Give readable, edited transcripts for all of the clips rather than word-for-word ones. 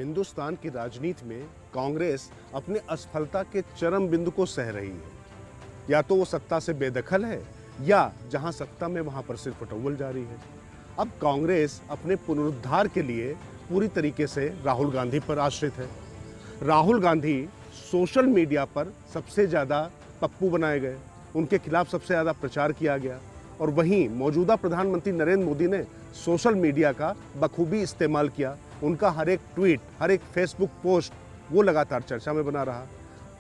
हिंदुस्तान की राजनीति में कांग्रेस अपने असफलता के चरम बिंदु को सह रही है। या तो वो सत्ता से बेदखल है या जहां सत्ता में वहां पर सिर्फ फटौवल जारी है। अब कांग्रेस अपने पुनरुद्धार के लिए पूरी तरीके से राहुल गांधी पर आश्रित है। राहुल गांधी सोशल मीडिया पर सबसे ज़्यादा पप्पू बनाए गए, उनके खिलाफ सबसे ज़्यादा प्रचार किया गया और वहीं मौजूदा प्रधानमंत्री नरेंद्र मोदी ने सोशल मीडिया का बखूबी इस्तेमाल किया। उनका हर एक ट्वीट, हर एक फेसबुक पोस्ट वो लगातार चर्चा में बना रहा।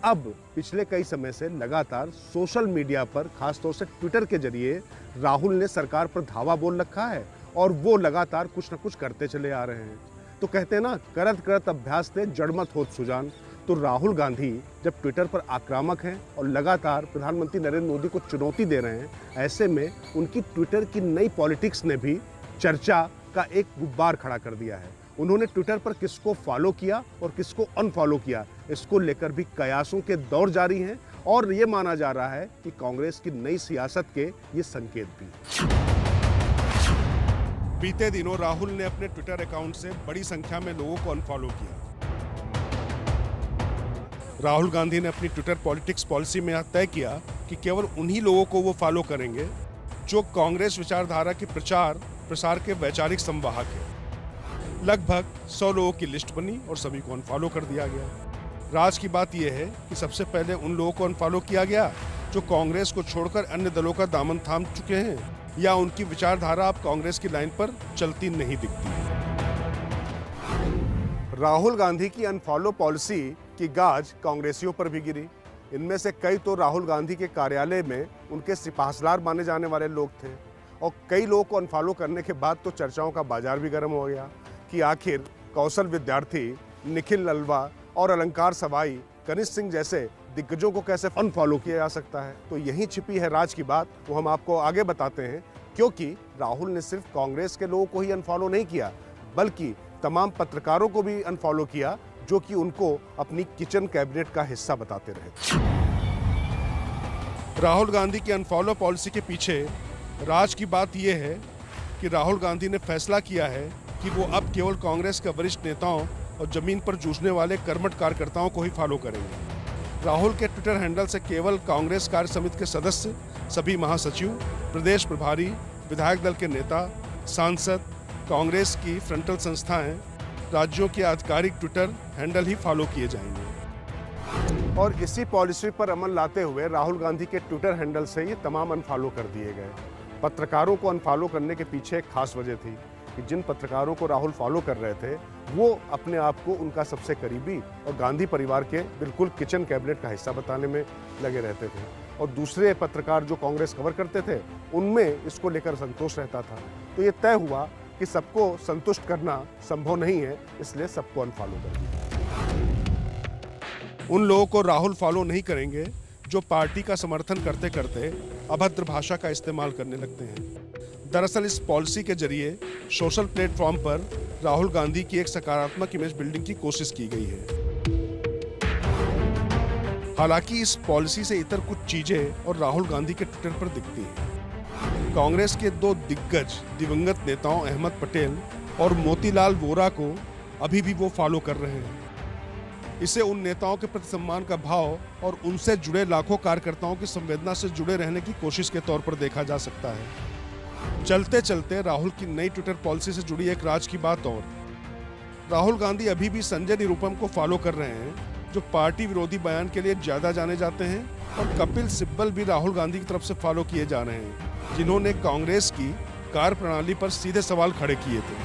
अब पिछले कई समय से लगातार सोशल मीडिया पर, खासतौर से ट्विटर के जरिए राहुल ने सरकार पर धावा बोल रखा है और वो लगातार कुछ न कुछ करते चले आ रहे हैं। तो कहते हैं ना, करत करत अभ्यास से जड़मत होत सुजान। तो राहुल गांधी जब ट्विटर पर आक्रामक हैं और लगातार प्रधानमंत्री नरेंद्र मोदी को चुनौती दे रहे हैं, ऐसे में उनकी ट्विटर की नई पॉलिटिक्स ने भी चर्चा का एक गुब्बार खड़ा कर दिया है। उन्होंने ट्विटर पर किसको फॉलो किया और किसको अनफॉलो किया, इसको लेकर भी कयासों के दौर जारी हैं और ये माना जा रहा है कि कांग्रेस की नई सियासत के ये संकेत भी। बीते दिनों राहुल ने अपने ट्विटर अकाउंट से बड़ी संख्या में लोगों को अनफॉलो किया। राहुल गांधी ने अपनी ट्विटर पॉलिटिक्स पॉलिसी में तय किया कि केवल उन्हीं लोगों को वो फॉलो करेंगे जो कांग्रेस विचारधारा के प्रचार प्रसार के वैचारिक संवाहक हैं। लगभग 100 लोगों की लिस्ट बनी और सभी को अनफॉलो कर दिया गया। राज की बात यह है कि सबसे पहले उन लोगों को अनफॉलो किया गया जो कांग्रेस को छोड़कर अन्य दलों का दामन थाम चुके हैं या उनकी विचारधारा अब कांग्रेस की लाइन पर चलती नहीं दिखती। राहुल गांधी की अनफॉलो पॉलिसी की गाज कांग्रेसियों पर भी गिरी। इनमें से कई तो राहुल गांधी के कार्यालय में उनके सिपाहसलार माने जाने वाले लोग थे और कई लोगों को अनफॉलो करने के बाद तो चर्चाओं का बाजार भी गर्म हो गया कि आखिर कौशल विद्यार्थी, निखिल ललवा और अलंकार सवाई, कनिष्ठ सिंह जैसे दिग्गजों को कैसे अनफॉलो किया जा सकता है। तो यहीं छिपी है राज की बात, वो हम आपको आगे बताते हैं। क्योंकि राहुल ने सिर्फ कांग्रेस के लोगों को ही अनफॉलो नहीं किया, बल्कि तमाम पत्रकारों को भी अनफॉलो किया जो कि उनको अपनी किचन कैबिनेट का हिस्सा बताते रहे। राहुल गांधी की अनफॉलो पॉलिसी के पीछे राज की बात यह है कि राहुल गांधी ने फैसला किया है कि वो अब केवल कांग्रेस के वरिष्ठ नेताओं और जमीन पर जूझने वाले कर्मठ कार्यकर्ताओं को ही फॉलो करेंगे। राहुल के ट्विटर हैंडल से केवल कांग्रेस कार्य समिति के सदस्य, सभी महासचिव, प्रदेश प्रभारी, विधायक दल के नेता, सांसद, कांग्रेस की फ्रंटल संस्थाएं, राज्यों के आधिकारिक ट्विटर हैंडल ही फॉलो किए जाएंगे। और इसी पॉलिसी पर अमल लाते हुए राहुल गांधी के ट्विटर हैंडल से ये तमाम अनफॉलो कर दिए गए। पत्रकारों को अनफॉलो करने के पीछे एक खास वजह थी कि जिन पत्रकारों को राहुल फॉलो कर रहे थे वो अपने आप को उनका सबसे करीबी और गांधी परिवार के बिल्कुल किचन कैबिनेट का हिस्सा बताने में लगे रहते थे और दूसरे पत्रकार जो कांग्रेस कवर करते थे उनमें इसको लेकर संतोष रहता था। तो ये तय हुआ कि सबको संतुष्ट करना संभव नहीं है, इसलिए सबको अनफॉलो कर दिया। उन लोगों को राहुल फॉलो नहीं करेंगे जो पार्टी का समर्थन करते करते अभद्र भाषा का इस्तेमाल करने लगते हैं। दरअसल इस पॉलिसी के जरिए सोशल प्लेटफॉर्म पर राहुल गांधी की एक सकारात्मक इमेज बिल्डिंग की कोशिश की गई है। हालांकि इस पॉलिसी से इतर कुछ चीजें और राहुल गांधी के ट्विटर पर दिखती हैं। कांग्रेस के दो दिग्गज दिवंगत नेताओं अहमद पटेल और मोतीलाल वोरा को अभी भी वो फॉलो कर रहे हैं। इसे उन नेताओं के प्रति सम्मान का भाव और उनसे जुड़े लाखों कार्यकर्ताओं की संवेदना से जुड़े रहने की कोशिश के तौर पर देखा जा सकता है। चलते चलते राहुल की नई ट्विटर पॉलिसी से जुड़ी एक राज की बात और। राहुल गांधी अभी भी संजय निरुपम को फॉलो कर रहे हैं जो पार्टी विरोधी बयान के लिए ज्यादा जाने जाते हैं और कपिल सिब्बल भी राहुल गांधी की तरफ से फॉलो किए जा रहे हैं जिन्होंने कांग्रेस की कार्यप्रणाली पर सीधे सवाल खड़े किए थे।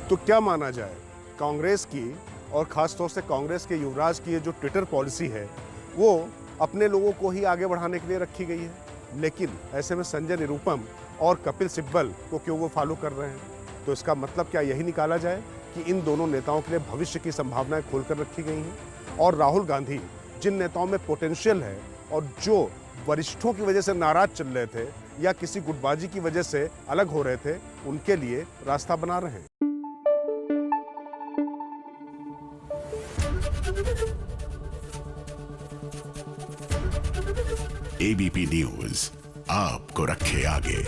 तो क्या माना जाए, कांग्रेस की और खासतौर से कांग्रेस के युवराज की ये जो ट्विटर पॉलिसी है वो अपने लोगों को ही आगे बढ़ाने के लिए रखी गई है, लेकिन ऐसे में संजय निरुपम और कपिल सिब्बल को क्यों वो फॉलो कर रहे हैं? तो इसका मतलब क्या यही निकाला जाए कि इन दोनों नेताओं के लिए भविष्य की संभावनाएं खोलकर रखी गई हैं और राहुल गांधी जिन नेताओं में पोटेंशियल है और जो वरिष्ठों की वजह से नाराज चल रहे थे या किसी गुटबाजी की वजह से अलग हो रहे थे, उनके लिए रास्ता बना रहे हैं। एबीपी न्यूज आपको रखे आगे।